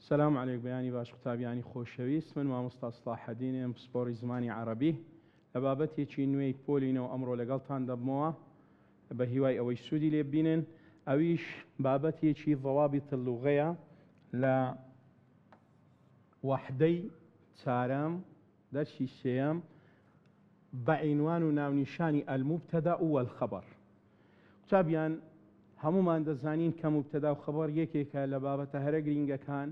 سلام عليك بياني باش قوتابیانی خۆشەویست من مامۆستا سڵاحەدینم پسپۆڕی زمانی عەرەبی لە بابەتێکی نوێی پۆلینەوە ئەمڕۆ لەگەڵتان دەبمەوە بە هیوای ئەوەی سوودی لێ ببینن ئەویش بابەتێکی ضەوابط اللوغەیە لە وەحدەی چارەم دەرسی سێیەم بە عنوان و ناونیشانی الموبتەدا والخەبەر. قوتابیان هەمومان دەزانین کە موبتەدا و خەبەر یەکێکە لە بابەتە هەرە گرینگەکان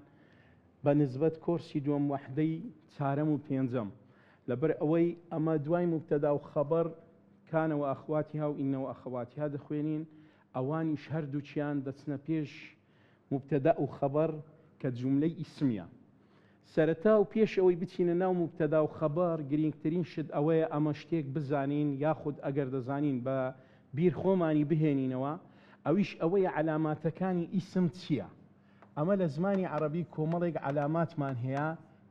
بە نسبەت کۆرسی دووەم وەحدەی چارەم و پێنجەم لەبەر ئەوەی ئەمە دوای موبتەدا و خەبەر کانەوە ئەخواتیها و ئینەوە ئەخەواتیها دەخوێنین ئەوانیش هەردووچیان دەچنە پێش موبتەدا و خەبەر کە جوملەی ئیسمیە. سەرەتا و پێش ئەوەی بچینە ناو موبتەدا و خەبەر گرنگترین شت ئەوەیە ئەمە شتێک بزانین یاخود ئەگەر دەزانین بە بیر خۆمانی بهێنینەوە ئەویش ئەوەیە علاماتەکانی ئیسم چییە. ئەمە لە زمانی عەرەبی کۆمەڵێک علاماتمان هەیە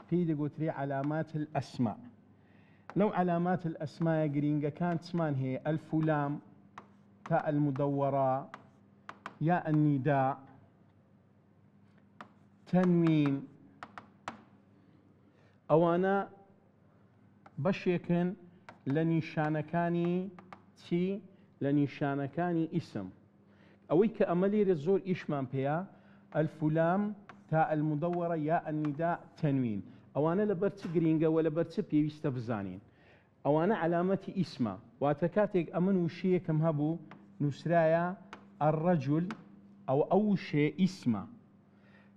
پێی دەگوترێ علامات الئەسما. لەو علامات الئەسمایە گرینگەکان چمان هەیە ئەلف و لام تا المدەوەڕە یا النداء تەنوین ئەوانە بەشێکن لە نیشانەکانی چی؟ لە نیشانەکانی ئیسم. ئەوەی کە ئەمە لێرە زۆر ئیشمان پێیە ئەلف و لام تا المدەوەڕە یا النداء تەنوین ئەوانە لەبەر چ گرینگەوە لەبەر چ پێویستە بزانین. ئەوانە علامەتی ئیسمە واتە کاتێک ئەمن وشەیەکم هەبوو نووسرایە الرەجل ئەو وشەیە ئیسمە.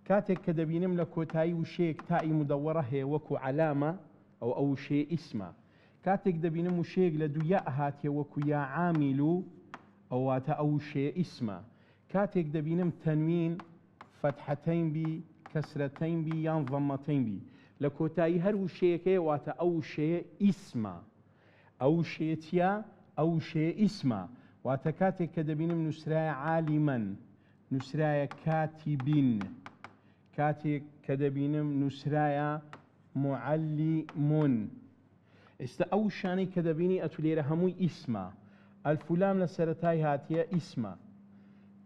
کاتێک کە دەبینم لە کۆتایی وشەیەک تائی مدەوەڕە هەیە وەکو علامە ئەو وشەیە ئیسمە. کاتێک دەبینم وشەیەک لە دوو یا هاتیە وەکو یا عامیل و ئەو واتە ئەو وشەیە ئیسمە. کاتێک دەبینم تەنوین فەتحەتەین بی کەسرەتەین بی یان ضەممەتەین بی لە کۆتایی هەر وشەیەکەیە واتە ئەو وشەیە ئیسمە. ئەو وشەیە چییە؟ ئەو وشەیە ئیسمە. واتە کاتێک کە دەبینم نووسرایە عالیمەن نووسرایە کاتیبین کاتێک کە دەبینم نووسرایە معەلیمون. ئێستا ئەو شانەی کە دەبینی ئەتو لێرە هەمووی ئیسمە. ئەلف و لام لە سەرەتای هاتیە ئیسمە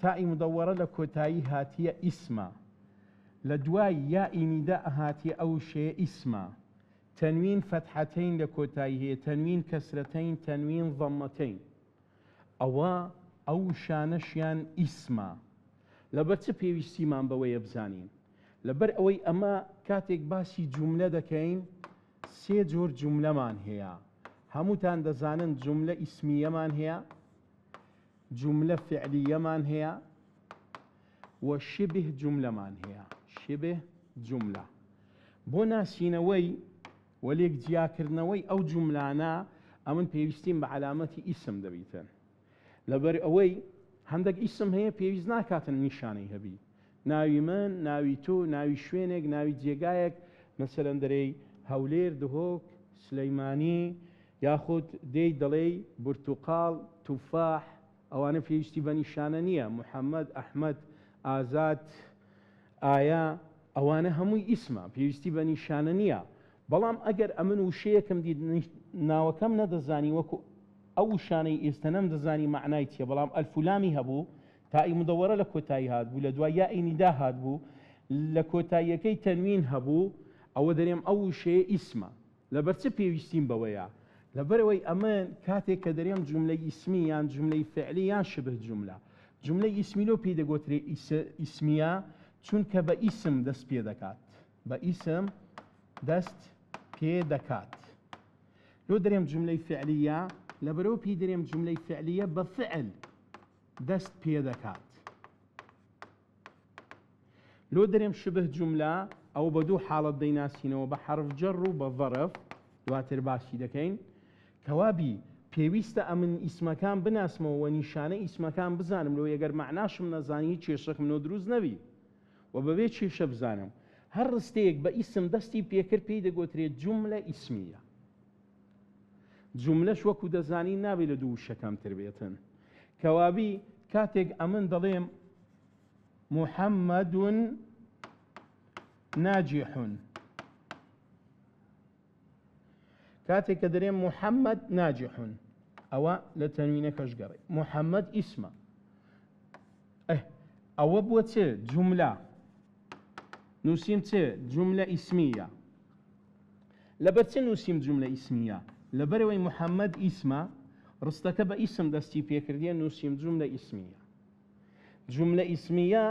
تائی مدەوەڕە لە کۆتایی هاتیە ئیسمە لە دوای یائی نیداء هاتیە ئەو وشەیە ئیسمە. تەنوین فەتحەتەین لە کۆتایی هەیە تەنوین کەسرەتەین تەنوین ضەممەتەین ئەوە ئەو شانەشیان ئیسمە. لەبەر چ پێویستیمان بەوەیە بزانین؟ لەبەر ئەوەی ئەمە کاتێک باسی جوملە دەکەین سێ جۆر جوملەمان هەیە. هەمووتان دەزانن جوملە ئیسمیەمان هەیە جوملە فعلیەمان هەیە و شبه جوملەمان هەیە شبه جوملە. بۆ ناسینەوەی وەلێک جیاکردنەوەی ئەو جوملانە ئەمن پێویستیم بە علامەتی ئیسم دەبیتن. لەبەر ئەوەی هەندێک ئیسم هەیە پێویست ناکاتن نیشانەی هەبی ناوی من ناوی تۆ ناوی شوێنێک ناوی جێگایەک مەسەلەن دەرەی هەولێر دهۆک سلەیمانی یاخود دەی دەڵێ بورتوقاڵ توفاح ئەوانە پێویستی بە نیشانە نییە. محەممەد ئەحمەد ئازاد ئایا ئەوانە هەمووی ئیسمە پێویستی بە نیشانە نییە. بەڵام ئەگەر ئەمن وشەیەکم دی ناوەکەم نەدەزانی وەکو ئەو شانەی ئێستا نەمدەزانی معنای چیە بەڵام ئەلف و لامی هەبوو تائی مدەوەڕە لە کۆتایی هات بوو لە دوای یائی نیدا هات بوو لە کۆتاییەکەی تەنوین هەبوو ئەوە دەرێم ئەو وشەیە ئیسمە. لەبەر چ پێویستیم بەوەیە؟ لەبەرەوەی ئەمن کاتێک کە دەرێم جوملەی ئیسمی یان جوملەی فعلی یان شبه جوملە جوملەی ئیسمی لۆ پێی دەگوترێ ئیسمیە چونکە بە ئیسم دەست پێ دەکات بە ئیسم دەست پێ دەکات. لۆ دەرێم جوملەی فعلیە لەبەرەوە پێی دەرێم جوملەی فعلیە بە فعل دەست پێ دەکات. لۆ دەرێم شبه جوملە ئەو بە دوو حاڵەت دەیناسینەوە بە حەرف جەر و بە ظەرف دواتر باسی دەکەین کەوابی پێویستە ئەمن ئیسمەکان بناسمەوە و نیشانە ئیسمەکان بزانم لۆ ئەگەر معناشم نەزانی کێشەکمنەوە دروست نەبی و بەبێ کێشە بزانم. هەر ڕستەیەک بە ئیسم دەستی پێکرد پێی دەگوترێت جوملە ئیسمیە. جوملەش وەکو دەزانی نابێت لە دوو شەکەمتر بێتن. کەوابی کاتێک ئەمن دەڵێم محەممەدون ناجیحون کاتێک کە دەرێم محەممەد ناجیحون ئەوە لە تەنوینەکەش گەڕێ محەممەد ئیسمە ئەوە بووە چێ جوملە نووسیم چ جملە ئیسمیە. لەبەر چ نووسیم جملە ئیسمیە؟ لەبەرەوەی محەممەد ئیسمە ڕستەکە بە ئیسم دەستی پێکردیە نووسیم جملە ئیسمیە. جملە ئیسمیە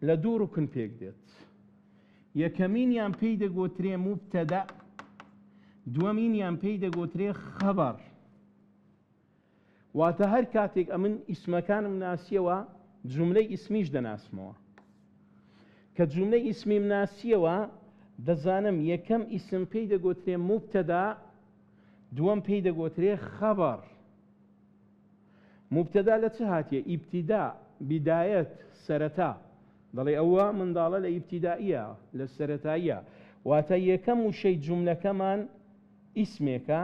لە دوو ڕوکن پێک دێت. یەکەمینیان پێی دەگوترێ موبتەدە، دووەمینیان پێی دەگوترێ خەبەر. واتە هەر کاتێک ئەمن ئیسمەکانم ناسیەوە جملەی ئیسمیش دەناسمەوە. کە جملەی ئیسمیم ناسیەوە دەزانم یەکەم ئیسم پێی دەگوترێ موبتەدا، دووەم پێی دەگوترێ خەبەر. موبتەدا لە چ هاتیە؟ ئیبتیدا، بیدایەت، سەرەتا. دەڵێ ئەوە منداڵە لە ئیبتیدائیە، لە سەرەتاییە. واتە یەکەم وشەی جملەکەمان ئیسمێکە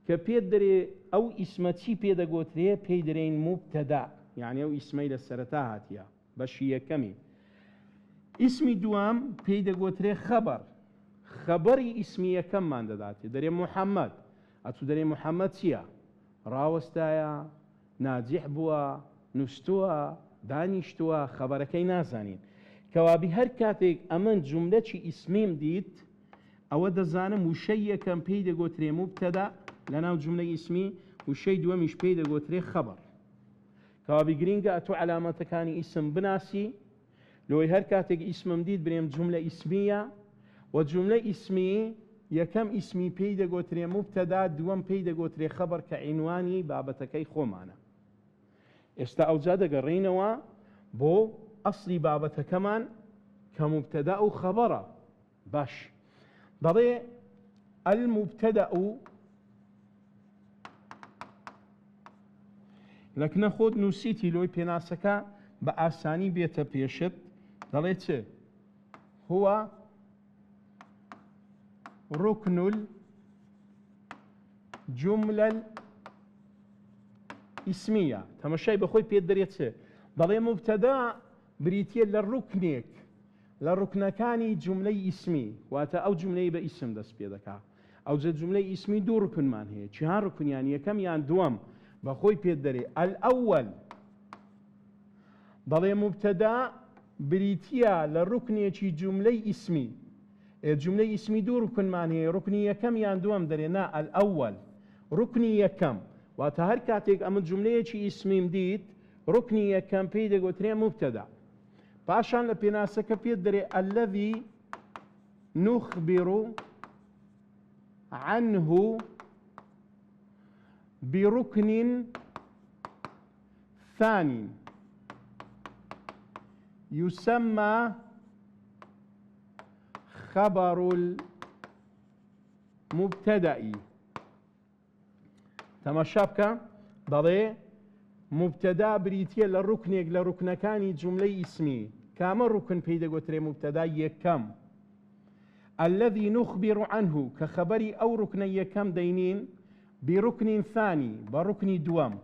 کە پێت دەرێ ئەو ئیسمە چی پێدەگوترێ؟ پێی دەرێن موبتەدا، یعنی ئەو ئیسمەی لە سەرەتا هاتیە، بەشی یەکەمی. ئیسمی دووەم پێی دەگوترێ خەبەر. خەبەری ئیسمی یەکەممان دەداتێ، دەرێ محەممەد. ئەتو دەرێ محەممەد چییە؟ ڕاوەستایە، ناجح بووە، نووسووە، دانیشتووە، خەبەرەکەی نازانین. کەوابی هەر کاتێک ئەمن جملەی ئیسمیم دیت، ئەوە دەزانم وشەی یەکەم پێی دەگوترێ موبتەدا لە ناو جملەی ئیسمی، وشەی دووەمیش پێی دەگوترێ خەبەر. کەوابی گرینگە ئەتو علامەتەکانی ئیسم بناسی، لۆی هەر کاتێک ئیسمم دیت برێم جملە ئیسمیە، و جملە ئیسمی یەکەم ئیسمی پێی دەگوترێ موبتەدا، دووەم پێی دەگوترێ خەبەر کە عینوانی بابەتەکەی خۆمانە. ئێستا ئەوجا دەگەڕێینەوە بۆ ئەسلی بابەتەکەمان کە موبتەدا و خەبەرە. باش دەڵێ الموبتەدە و لەکنە خۆت نووسیتی لۆی پێناسەکە بە ئاسانی بێتە پێشت. دەڵێ چ؟ هو ڕوکن الجملة الئیسمیە. تەمەشای بەخۆی پێت دەرێت چ؟ دەڵێ موبتەدا بریتیە لە ڕوکنێک لە ڕوکنەکانی جملەی ئیسمی، واتە ئەو جملەی بە ئیسم دەست پێ دەکات. ئەو جملەی ئیسمی دوو ڕوکنمان هەیە. چیان ڕوکنیان؟ یەکەم یان دووەم؟ بەخۆی پێت دەرێ ئەلئەوەل. دەڵێ موبتەدا بریتیە لە ڕوکنێکی جملەی ئیسمی. جملەی ئیسمی دوو ڕوکنمان هەیە، ڕوکنی یەکەم یان دووەم؟ دەرێ نا ئەلئەوەل، ڕوکنی یەکەم. واتە هەر کاتێک ئەمە جملەیەکی ئیسمیم دیت، ڕوکنی یەکەم پێی دەگوترێ موبتەدا. پاشان لە پێناسەکە پێت دەرێ الذي نخبر عنه بركن ثاني يسمى خبر المبتدأ. تەماشا بکە، دەڵێ موبتەدا بریتیە لە ڕوکنێک لە ڕوکنەکانی جملەی ئیسمی. کامە ڕوکن پێی دەگوترێ موبتەدا؟ یەکەم. الذي نخبر عنه کە خەبەری ئەو ڕوکنە یەکەم دەینین، بڕوکن ثانی، بە ڕوکنی دووەم.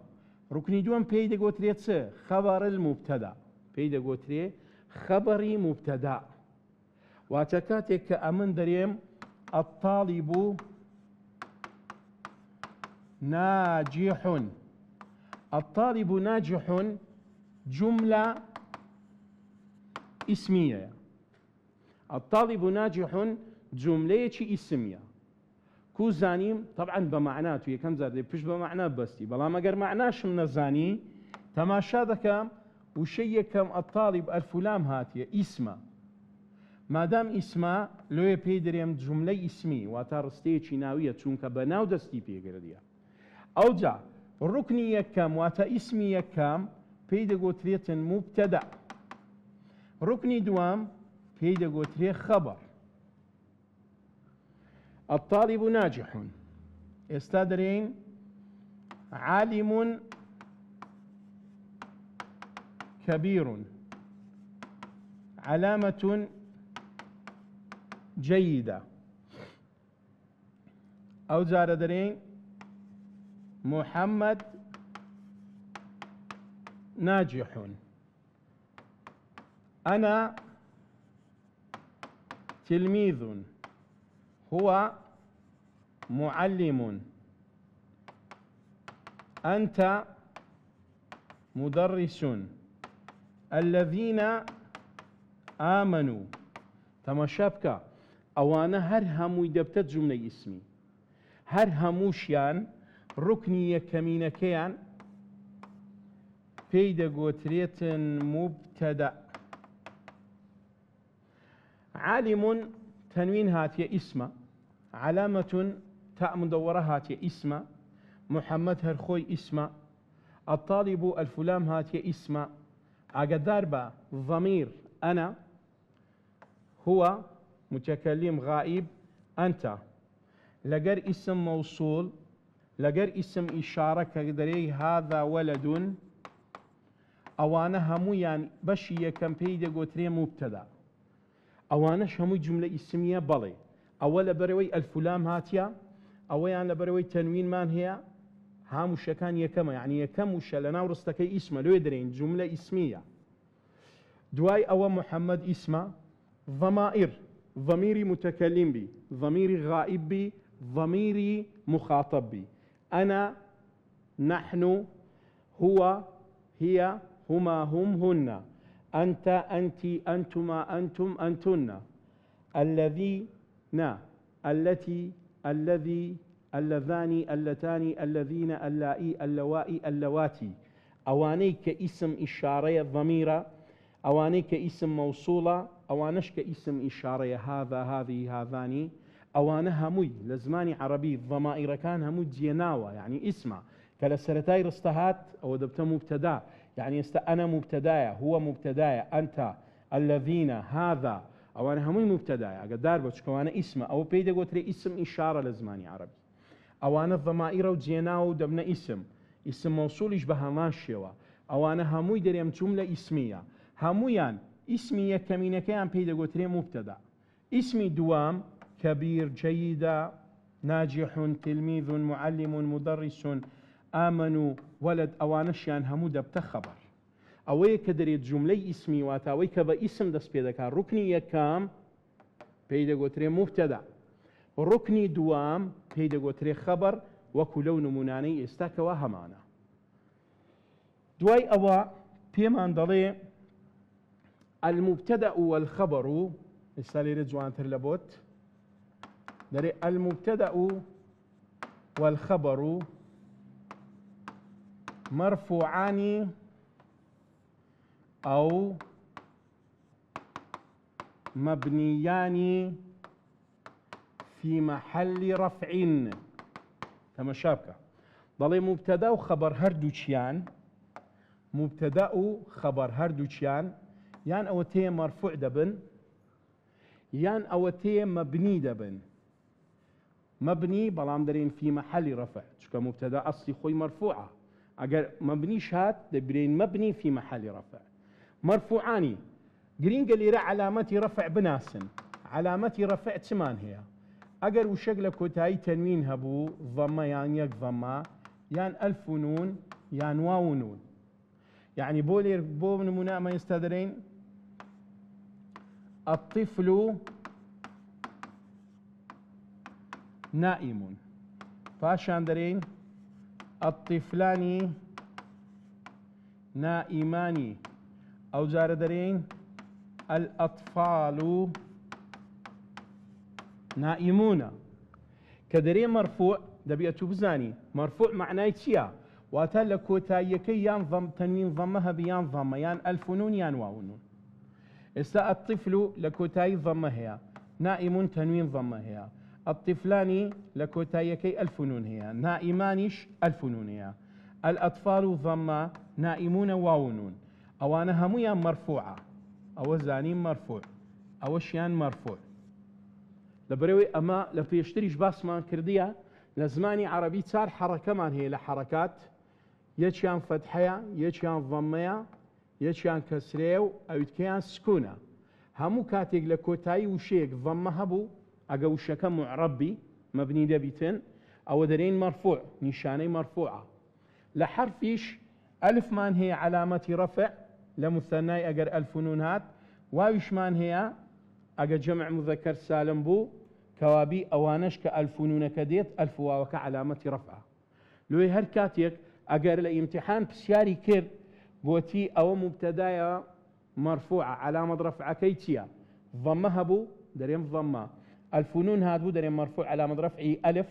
ڕوکنی دووەم پێی دەگوترێت چ؟ خەبەر الموبتەدا، پێی دەگوترێ خەبەری موبتەدا. واتە کاتێک کە ئەمن دەرێم الطالب ناجح، الطالب ناجح جملة اسمية. الطالب ناجح جملة اسمية. كو زانيم طبعا بمعناته يكم زاد بيش بمعنى بستي بلا ما قر معناش من الزاني تماشا ذكام وشي كم الطالب الفلام هاتيه اسمه. ما دام اسمه لو يبيدريم جملة اسمي واتارستي چيناوية چونك بناو دستي بيقرديا. او جا ركني يكم واتا اسمي يكم بيدا قوتريت مبتدأ. ركني دوام بيدا قوتريت خبر. الطالب ناجح استدرين عالم كبير علامة جيدة. أو زاردرين محمد ناجح. أنا تلميذ. هو معلم. أنت مدرس. الذين آمنوا تەماشا بکە ئەوانە هەر هەمووی دەبتە جوملەی ئیسمی، هەر هەمووشیان ڕوکنی یەکەمینەکەیان پێی دەگوترێتن مبتەدە. عالم تەنوین هاتیە ئیسمە، علامة تاء مدورة هاتية اسم، محمد هرخوي اسم، الطالب الفلام هاتية اسم، عقدار با ضمير أنا هو متكلم غائب أنت، لقر اسم موصول لقر اسم إشارة كقدري هذا ولد، أوانا همو يعني بشي كم بيدا قوتري مبتدا، أوانش همو جملة اسمية بلي، أولا بروي الفلام هاتيا، أولا لبروي تنوين مان هي هاموش كان يكما يعني يكموش لنا ورستكي اسمه لو يدرين جملة اسمية. دواي أو محمد اسمه، ضمائر ضميري متكلم بي، ضميري غائب بي، ضميري مخاطب بي، أنا نحن هو هي هما هم هن، أنت أنت أنتما أنتم أنتن، الذي التي الذي اللذان اللتان الذين اللائي اللوائي اللواتي، أواني كاسم إشارة ضميرة، أواني كاسم موصولة، أوانش كاسم إشارة هذا هذه هذان، أوانا هموي لزماني عربي الضمائر كان هموي جيناوة يعني اسمع كالسرتاي رستهات أو دبت مبتدا يعني أنا مبتدايا هو مبتدايا أنت الذين هذا أوانا هموي مبتدايا قدار بتشكوانا اسمه أو بيدا قلت لي اسم إشارة لزماني عربي، أوانا الضمائر وجيناو دبنا اسم موصول يشبه ماشيوا، أوانا هموي دريم جملة اسمية، همويان اسمية كمينة كان بيدا قلت لي مبتدا، اسمي دوام كبير جيدة ناجح تلميذ معلم مدرس آمنوا ولد، أوانشيان همو دبت خبر أوي كدريت جملة اسمي واتاوي كبا اسم دس بيدكا ركني يكام بيدا قوتري مبتدا، ركني دوام بيدا قوتري خبر وكلو نموناني استاكوا همانا. دواي أوا بيمان دلي المبتدأ والخبر استالي رجوان ترلبوت دري المبتدأ والخبر مرفوعان أو مبنيان في محل رفع. كما شابكة ضلي مبتدا وخبر هردوشيان، مبتدا وخبر هردوشيان يان أوتي مرفوع دبن يان أوتي مبني دبن، مبني بلام درين في محل رفع شكا مبتدا أصلي خوي مرفوعة، أجر مبني شات دبرين مبني في محل رفع، مرفوعاني جرين قليرة علامة رفع بناسن، علامة رفع تمان هي أجر وشغلة كوتاي تنوين هبو ضمة يعني يك ضمة يعني ألف نون يعني واو نون، يعني بولير بو نمونا ما يستدرين الطفل نائم، فاشان درين الطفلان نائمان، أو زار درين الأطفال نائمون. كدرين مرفوع دبيتو بزاني مرفوع معناه تشيا واتا لكوتايكي يان ضم تنوين ضمها بيان ضمه يان ألف نون يان واو نون. استا الطفل لكوتاي ضمه هي، نائم تنوين ضمه هي، الطفلان لكوتايكي ألف نون هي، نائمانش ألف نون هي، الأطفال ضمه نائمون واو نون، أوانا هميان مرفوعة أو زانين مرفوع أو شيان مرفوع. لبروي أما لفيشتريش باسمان كردية لزماني عربي صار حركة مان هي لحركات يشيان فتحية يشيان ضمية يشيان كسريو أو يتكيان سكونة، همو كاتيق لكوتاي وشيك ضمها بو أقا وشكا معربي مبني دبيتن أو درين مرفوع نشاني مرفوعة، لحرفيش ألف مان هي علامة رفع لمثناي أقر ألف نونات، واوش مان هي أقا جمع مذكر سالم بو كوابي أوانش كألف نون كديت ألف واو كعلامة رفعة. لوي هر كاتيك أقر الامتحان بسياري كير بوتي أو مبتدايا مرفوعة علامة رفعة كيتيا ضمه هبو دريم ضمه، الفنون هادبو دريم مرفوع علامة رفعه ألف،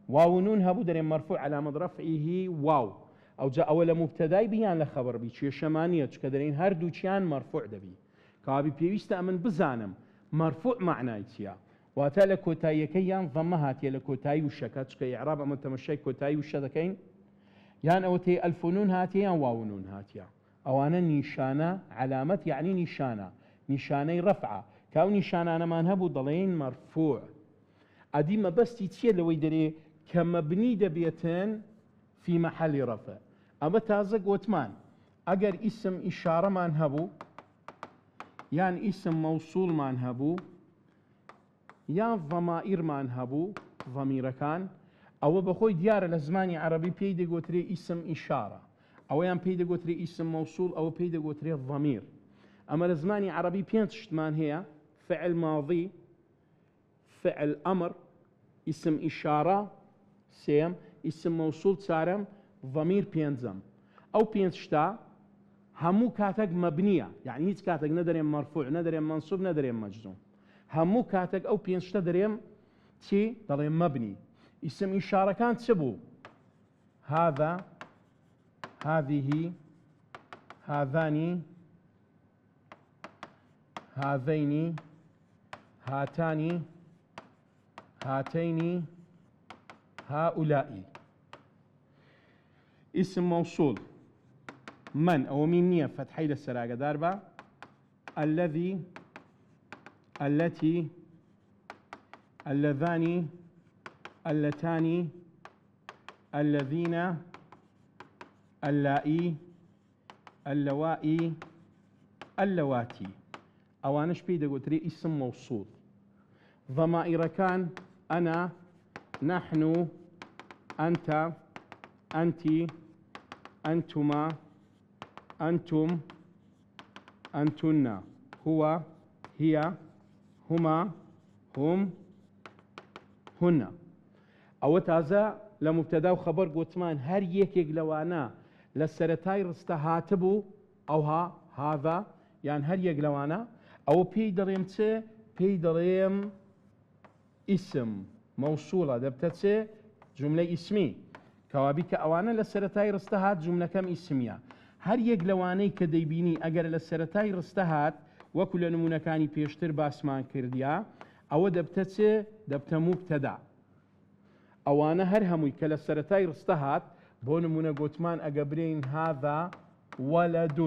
واو نون هبو دريم مرفوع علامة رفعه واو. أو جاء أول مبتدأ بيان لخبر بي شيء شمانية كدرين هردو كيان مرفوع دبي كابي بيويست أمن بزانم مرفوع معناه تيا واتا لكوتاي كيان ضمهات يا لكوتاي وشكات كإعراب أمن تمشي كوتاي وشدكين يان أوتي الفنون هاتي يان واو نون هاتيا أو أنا نيشانة علامة يعني نيشانة نيشانة رفعة كاو نيشانة أنا ما نهبو ضلين مرفوع أدي ما بس تيتشي لو يدري كمبني دبيتين في محل رفع. أما تازق وتمان أجر اسم إشارة ما نهبو يعني اسم موصول ما نهبو يعني ضمائر ما نهبو ضمير كان أو بخوي ديار الزماني عربي بيدي قوتري اسم إشارة أو يعني بيدي قوتري اسم موصول أو بيدي قوتري الضمير. أما الزماني عربي بينتشتمان هي فعل ماضي فعل أمر اسم إشارة سيم اسم موصول سارم ضمير بينزم أو بينشتا همو كاتك مبنية يعني هيت كاتك ندريم مرفوع ندريم منصوب ندريم مجزوم همو كاتك أو بينشتا دريم تي دريم مبني اسم إشارة كانت سبو هذا هذه هذان هذين هاتان هاتين هؤلاء. اسم موصول من أو من نية فتحي للسراقة داربة الذي التي اللذان اللتان الذين اللائي اللوائي اللواتي. أوانش بيدا قلت لي اسم موصول ضمائر كان أنا نحن أنت أنت أنتما أنتم أنتن هو هي هما هم هن. أو تازا لمبتدا وخبر قوتمان هر يك يقلوانا لسرتاي رستهاتبو أو هذا يعني هر يقلوانا أو بيدريم تي بيدريم اسم موصولة دبتتي جملة اسمي كوابيك أوانا لسرتاي رستهات جملة كم اسمية هر يقلواني كديبيني أجر لسرتاي رستهات وكل نمونا كاني بيشتر باسمان كرديا أو دبتتي دبت مبتدا أوانا هر هموي كلسرتاي رستهات بو نمونا قوتمان أقبرين هذا ولد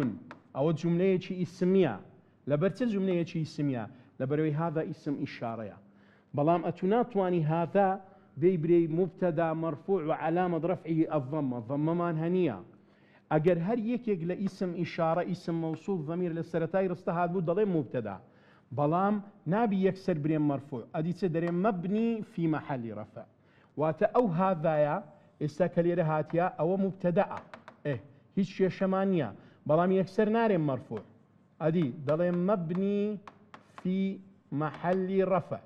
أو جملة اسمية لبرت جملة اسمية لبروي هذا اسم إشارة بلام أتناتواني هذا بيبري مبتدا مرفوع وعلامة رفعه الضمة الضمة مانهنية أجر هر يك لاسم إشارة اسم موصول ضمير للسرتاي رستهاد بود ضلين مبتدا بلام نابي يكسر بريم مرفوع أدي تدريم مبني في محل رفع واتا أو هذايا استاكلير هاتيا أو مبتدا هيش شيء شمانية بلام يكسر نارم مرفوع أدي ضلين مبني في محل رفع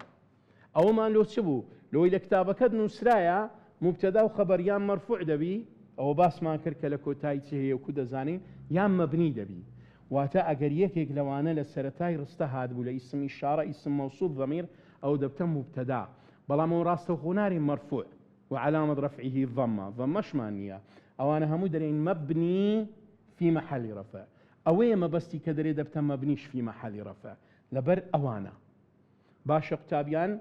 أو ما لو تشبو لو إلى كتابك نسرايا مبتدا وخبريان مرفوع دبي أو باس ما كرك لكو تايتي هي وكذا زانين يام مبني دبي واتا أجريك لو أنا للسرتاي رستهاد بولا اسم إشارة اسم موصول ضمير أو دبت مبتدا بلا مو راسته خناري مرفوع وعلامة رفعه ضمة شمانية أو أنا هم درين مبني في محل رفع أوي ما بستي كدري دبت مبنيش في محل رفع لبر أوانا باش قتابيان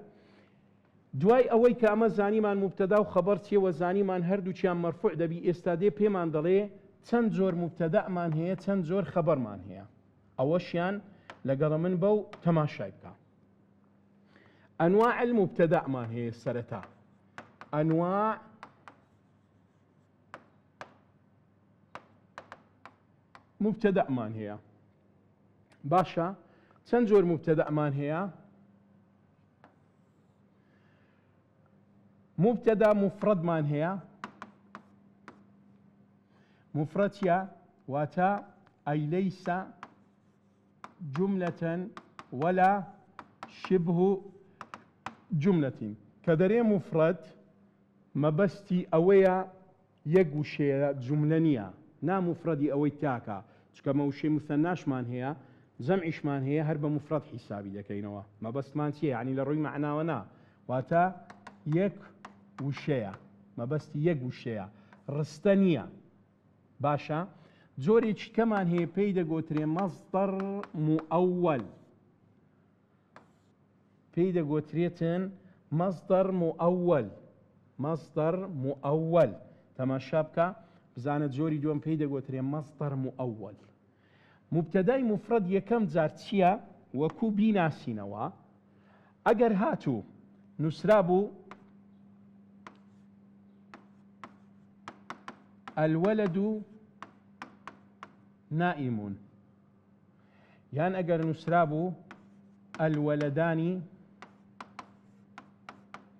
دوای ئەوەی کە ئەمە زانیمان مبتدا و خەبەر چیە و زانیمان هەردووچیان مەرفوع دەبی ئێستادێ پێمان دەڵێ چەند جۆر مبتدامان هەیە چەند جۆر خەبەرمان هەیە ئەوەشیان لەگەڵ من بەو تەماشای بکە. ئەنواع المبتدامان هەیە سەرەتا ئەنواع مبتدامان هەیە باشە چەند جۆر مبتدامان هەیە مبتدا مفرد مان هي مفردية واتا أي ليس جملة ولا شبه جملة كدري مفرد ما بستي أويا يقوشي جملانية نا مفردي أوي تاكا كما وشي مثناش مان هي جەمعیشمان هەیە هەر بە مفرەد حیسابی دەکەینەوە مەبەستمان چییە یعنی لە ڕووی معناوە نا واتە یەک وشەیە مەبەستی یەک وشەیە ڕستە نییە باشە جۆرێکی کەمان هەیە پێی دەگوترێ مەصدەر مؤەوەل پێی دەگوترێتن مەصدەر مؤەوەل تەماشا بکە بزانە جۆری دووەم پێی دەگوترێ مەصدەر مؤەوەل مبتەدای مفرەد یەکەم جار چییە وەکوو بیناسینەوە ئەگەر هاتوو نووسرا بوو الولد نائمون یان ئەگەر نووسرا بوو الولدانی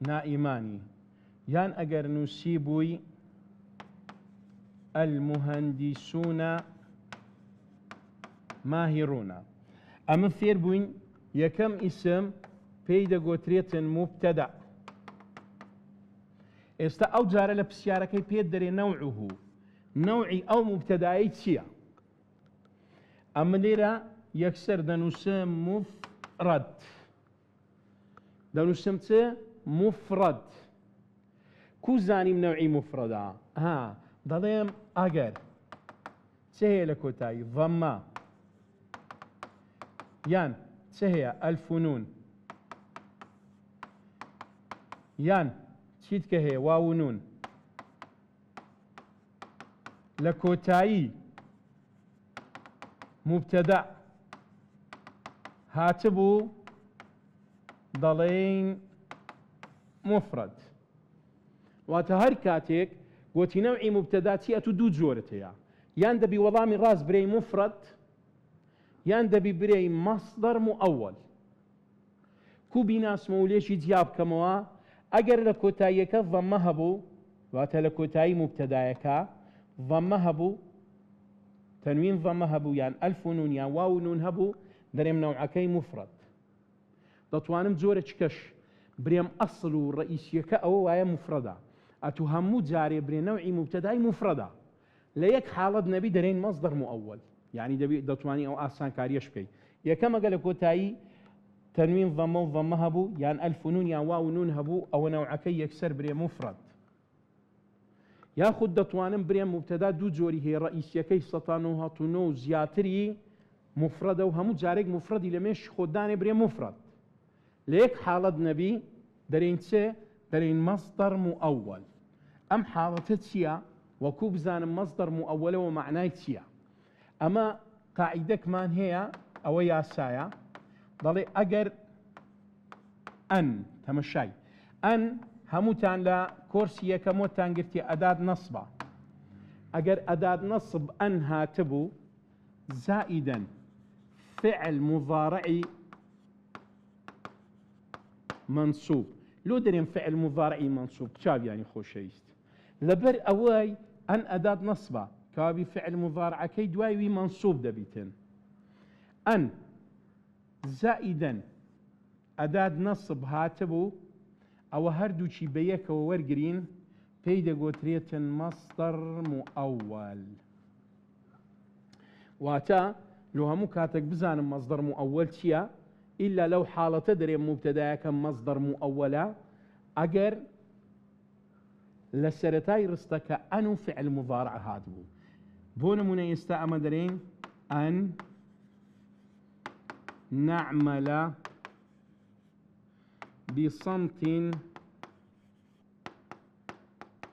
نائمانی یان ئەگەر نووسی بووی المهندسون ماهرون ئەمە فێر بووین یەکەم ئیسم پێی دەگوترێتن مبتەدا ئێستا ئەو جارە لە پرسیارەکەی پێت دەرێ نەوعه نەوعی ئەو مبتەدایی چییە ئەمە لێرە یەکسەر دەنووسم مفرەد دەنووسم چ مفرەد کو زانیم نەوعی مفرەدا دەڵێم ئەگەر چ هەیە لە کۆتایی ضەمە یان چ هەیە ئەلفونون یان چیت کە هەیە واونون لە کۆتایی مبتەدا هاتبوو دەڵێن مفرەد واتە هەر کاتێک گوتی نەوعی مبتەدا چی ئەتوو دوو جۆرت هەیە یان دەبی وەڵامی ڕاست برەی مفرەد یان دەبی برەی مەصدەر مؤەوەل کوو بیناسمە و لێشی جیا بکەمەوە ئەگەر لە کۆتاییەکە ضەمە هەبوو واتە لە کۆتایی مبتەدایەکە ضەمە هەبوو تەنوین ضەمە هەبوو یان ئەلف و نون یان واو و نون هەبوو دەرێم نەوعەکەی مفرەد دەتوانم جۆرێکیکەش برێم ئەسڵ و ڕئیسیەکە ئەوە وایە مفرەدە ئەتوو هەموو جارێ برێ نەوعی مبتەدای مفرەدە لە یەک حاڵەت نەبی دەرێن مەصدەر مؤەوەل یعنی دەتوانی ئەو ئاسانکاریەش بکەیت یەکەم ئەگە لە کۆتایی تەنوین ضەمە و ضەمە هەبوو یان ئەلف و نون یان واو و نون هەبوو ئەوە نەوعەکەی یەکسەر برێ مفرەد یاخود دەتوانم برێم مبتەدا دوو جۆری هەیە ڕئیسیەکەی 1970 و زیاتری مفرەدە و هەموو جارێک مفرەدی لە مێش خۆدانێ برێ مفرەد لە یەک حاڵەت نەبی دەرێن چێ دەرێن مەصدەر مؤەوەل ئەم حاڵەتە چییە وەکوو بزانم مەصدەر مؤەوەلەوە معنای چییە ئەمە قاعیدەکمان هەیە ئەوە یاسایە دەڵێ ئەگەر ئەن تەمەشای ئەن هەمووتان لە کۆرسی یەکەمۆتان گرتی ئەدات نەسبە ئەگەر ئەدات نەسب ئەن هاتبوو زائیدەن فعل مضارعی منصوب لۆ دەرێن فعل مضارعی منصوب چاویانی خۆشەویست لەبەر ئەوەی ئەن ئەدات نەسبە کابی فعل مضارعەکەی دوایوی منصوب دەبیتن ئەن زائیدەن ئەدات نەسب هاتبوو ئەوە هەردووچی بە یەکەوە وەرگرین پێی دەگوترێتن مەصدەر مؤەوەل واتە لۆ هەموو کاتێک بزانم مەصدەر مؤەوەل چییە ئیلا لەو حاڵەتە دەرێم مبتەدایەکە مەصدەر مؤەوەلە ئەگەر لە سەرەتای ڕستەکە ئەن و فعل مضارع هاتبوو بۆ نمونە ئێستا ئەمە دەرێن ئەن نعمل بصمت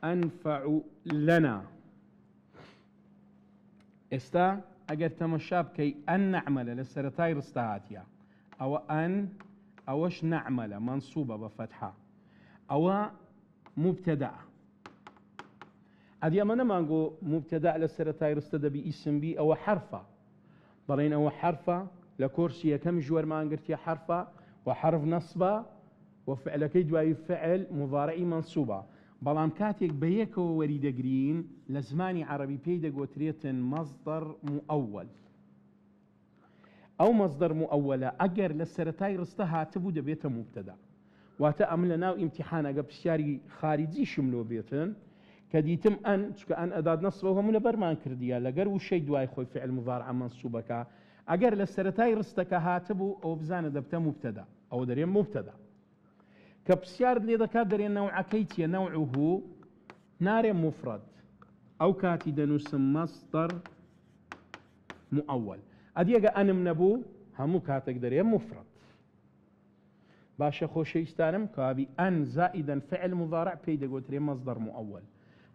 أنفع لنا ئێستا ئەگەر تەمەشا بکەی ئەن نەعمەلە لە سەرەتای ڕستە هاتیە ئەوە ئەن ئەوەش نەعمەلە منصوبە بە فەتحە ئەوە مبتەدا ئەدی ئەمە نەمانگۆ مبتەدا لە سەرەتای ڕستە دەبی ئیسم بی ئەوە حرفە بەڵێن ئەوە حرفە لە کۆرسی یەکەم ژوەرمانگرتیە حرفە و حرف نەسبە و فعلەکەی دوایی فعل مضارعی منصوبە بەڵام کاتێک بە یەکەوە وەریدەگرین لە زمانی عەرەبی پێی دەگوترێتن مەصدەر مؤەوەل ئەو مەصدەر مؤەوەلە ئەگەر لە سەرەتای ڕستە هاتبوو دەبێتە مبتەدا واتە ئەم لە ناو ئیمتیحان ئەگە پرسیاری خارجیشم لۆ بێتن کە دیتم ئەن چکە ئەن ئەدات نەسبە هەموو لە بەرمان کردیە لەگەر وشەی دوای خۆی فعل مضارع منصوبەکە ئەگەر لە سەرەتای ڕستەکە هاتبوو ئەو بزانە دەبتە مبتەدا، ئەوە دەرێن مبتەدا. کە پرسیارت لێ دەکات دەرێن نەوعەکەی چییە؟ نەوعه نارێ مفرد، ئەو کاتی دەنووسم مەصدەر مؤول. ئەدیەگە ئەنم نەبوو هەموو کاتێک دەرێ مفرد. باشە خۆشەویستانم، کابی ئەن زائیدەن فعل مضارع پێی دەگوترێ مەصدەر مؤول.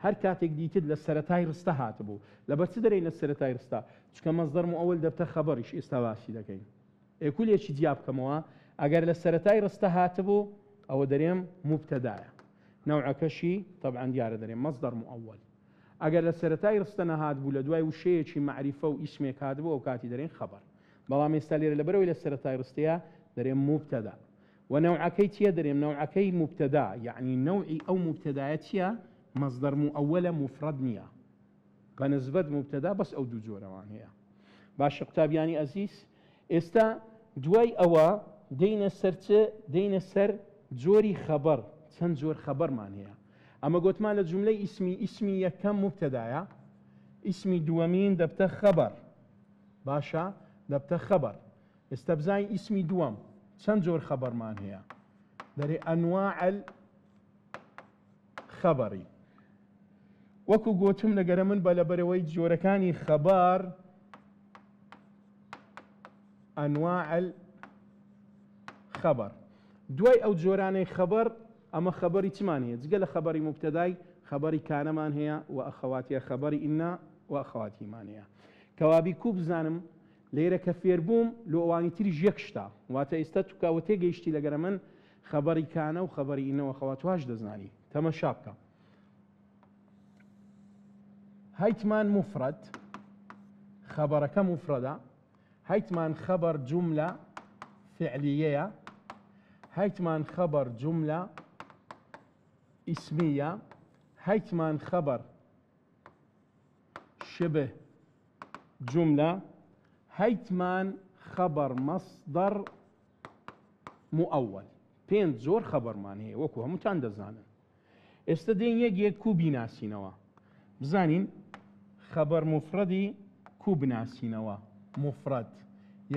هەر کاتێک دیتت لە سەرەتای ڕستە هاتبوو، لەبەر چ دەرێن لە سەرەتای ڕستە؟ چکە مەصدەر مؤول دەبتە خەبەریش. ئێستا باسی دەکەین. ئێکولێکی جیا بکەمەوە، ئەگەر لە سەرەتای ڕستە هاتبوو ئەوە دەرێم مبتەدایە، نەوعەکەشی طبعا دیارە دەرێم مەصدەر مؤول. ئەگەر لە سەرەتای ڕستە نەهات بوو، لە دوای وشەیەکی معریفە و ئیسمێک هاتبوو، ئەو کاتی دەرێن خەبەر. بەڵام ئێستا لێرە لەبەرەوەی لە سەرەتای ڕستەیە دەرێم مبتەدا. و نەوعەکەی چییە؟ دەرێم نەوعەکەی مبتەدا، یعنی نەوعی ئەو مبتەدایە چییە؟ مەصدەر مؤولە مفرد نییە، بەنسبەت مبتەدا بەس ئەو دوو جۆرەوان هەیە. باشە قوتابیانی ئەزیز، ئێستا دوای ئەوە دەینە سەر چ؟ دەینە سەر جۆری خەبەر. چەند جۆر خەبەرمان هەیە؟ ئەمە گوتمان لە جوملەی ئیسمی یەکەم مبتەدایە، ئیسمی دووەمین دەبتە خەبەر. باشە دەبتە خەبەر. ئێستا بزانین ئیسمی دووەم چەند جۆر خەبەرمان هەیە؟ دەرێ ئەنواع خەبەری. وەکو گوتم لەگەرە من بە لەبەرەوەی جۆرەکانی خەبەر ئەنواع خەبەر. دوای ئەو جۆرانەی خەبەر ئەمە خەبەری چمان هەیە؟ جگە لە خەبەری مبتەدای خەبەری کانەمان هەیە و ئەخەواتیە خەبەری ئیننا و ئەخەواتیمان هەیە. کەوابی کوو بزانم لێرە کە فێربووم لە ئەوانی تریش یەک شتە، واتە ئێستا تو کاوە تێگەیشتی لەگەرە من خەبەری کانە و خەبەری ئینە و ئەخەواتواش دەزانی. تەمەشا بکە. هەیتمان مفرد، خەبەرەکە مفرەدە. هەیتمان خەبەر جوملە فعلیەیە. هەیتمان خەبەر جوملە ئیسمیە. هەیتمان خەبەر شبه جوملە. هەیتمان خەبەر مەصدەر مؤول. پێنج زۆر خەبەرمان هەیە وەکو هەمووتان دەزانن. ئێستا دێن یەک یەک کوو بیناسینەوە. بزانین خەبەر مفرەدی کوو بناسینەوە. مفرەد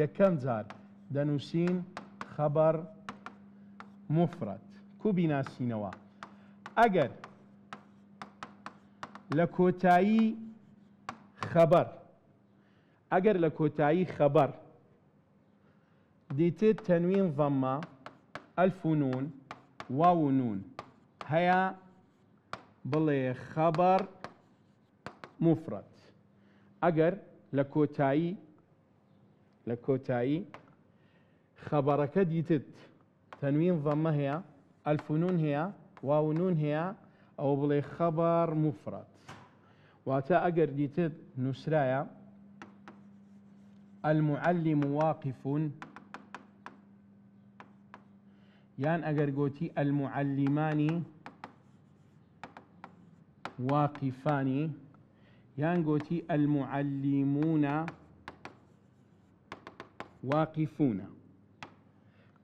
یەکەم جار دەنووسین خەبەر مفرد، کوو بیناسینەوە. ئەگەر لە کۆتایی خەبەر، ئەگەر لە کۆتایی خەبەر دیتت تەنوین ضەممە ئەلف و نون واو و نون هەیە، بڵێ خەبەر مفرد. ئەگەر لە کۆتایی خەبەرەکە دیتت تەنوین ضەممە هەیە، ئەلف و نون هەیە، واو و نون هەیە، ئەو بڵێ خەبەر مفرد. واتە ئەگەر دیتت نووسرایە المعلم واقف، یان ئەگەر گوتی المعلمانی واقفانی، یان گوتی المعلمون واقفون،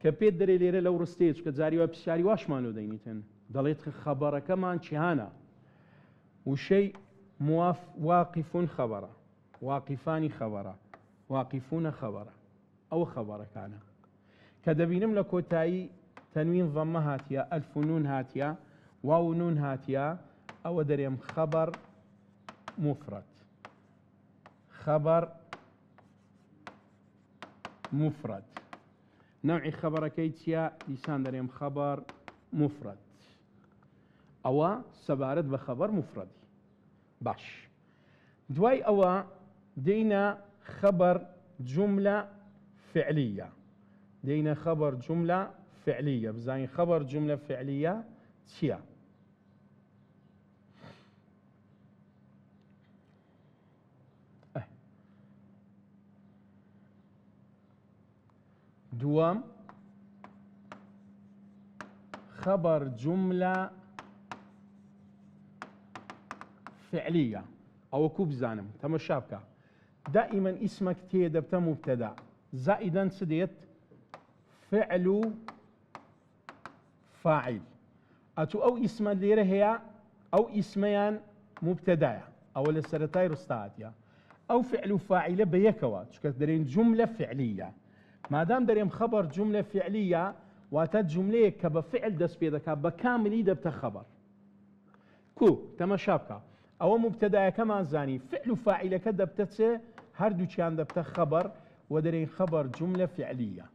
کە پێت دەرێ لێرە لەو ڕستەیە چکە جاریوە پرسیاری واشمانۆ دەینیتن، دەڵێت خەبەرەکەمان چیهانە؟ وشەی واقفون خەبەرە، واقفانی خەبەرە، واقفونە خەبەرە، ئەوە خەبەرەکانە. کە دەبینم لە کۆتایی تەنوین ضەممە هاتیە، ئەلف و نون هاتیە، واو و نون هاتیە، ئەوە دەرێم خەبەر مفرد. خەبەر مفرد. نوعی خەبەرەکەی چییە؟ دیسان دەرێم خەبەر مفرد. ئەوە سەبارەت بە خەبەر مفرەدی. باش، دوای ئەوە دێینە خەبەر جوملە فعلیە. دێینە خەبەر جوملە فعلیە. بزانین خەبەر جوملە فعلیە چییە؟ دووەم خەبەر جوملە فعلیە. ئەوە کوو بزانم تەمەشا بکە. دائیمەن ئیسمەک تێ دەبتە مبتەدا، زائیدەن چ دێت؟ فعل و فاعل. ئەتو ئەو ئیسمە لێرە هەیە، ئەو ئیسمەیان مبتەدایە، ئەوە لە سەرەتای ڕستە هاتیە. أو فعل فاعل بيكوا درين جملة فعلية ما دام دريم خبر جملة فعلية واتت جملة كبفعل دس بيدك بكامل دبت خبر كو تماشابكا أو مبتدأ كما زاني فعل فاعل كدبتت هردو كان دبت خبر ودرين خبر جملة فعلية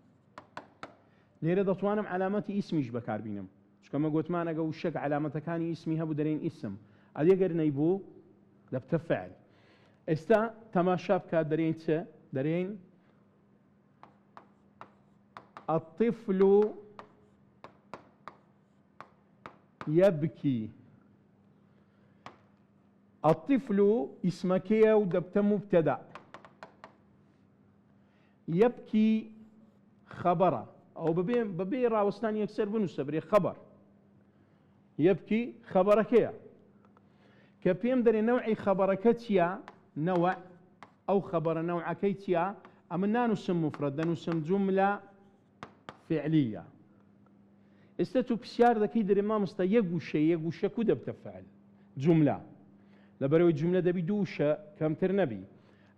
ليرة دطوانم علامتي اسميش بكاربينم كما قلت ما أنا وشك علامة كان اسمي هبو درين اسم أدي نيبو دبت فعل استا تماشابكا درين الطفل يبكي الطفل اسمكيا ودبت مبتدا يبكي خبره او ببي راوستان يكسر بنوسه بري خبر يبكي خبركيا كبيم دري نوعي خبركتيا نوع او خبر نوع كيتيا امنا نسم مفرد نسم جمله فعليه استتو بسيار ذكي دري ما مستا يقوش كود بتفعل جمله لبروي الجمله دبي دوشه كم ترنبي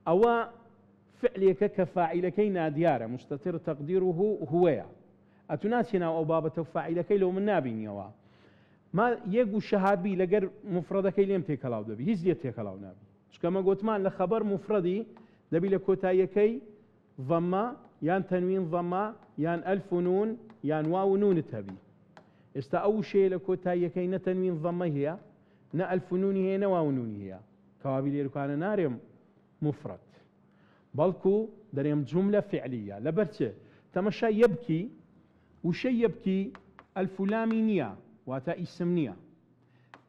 او فعلك كفاعلكي نادياره مستتر تقديره هو اتناسينا او بابته فاعلكي لو من نابين يوا ما يقو شهاد بي لقر مفردكي لم تيكلاو دبي هيز تيكلاو نابي كما قلت ما لخبر مفردي دبي لكوتايكي ضمه يان تنوين ضمه يان الف نون يان واو نون تبي استا اول شيء لكوتايكي نتنوين ضمه هي نا الف نون هي نا واو نون هي كوابيل كان نارم مفرد بلكو دريم جمله فعليه لبرته تمشى يبكي وشي يبكي الفلامينيه واتا اسمنيه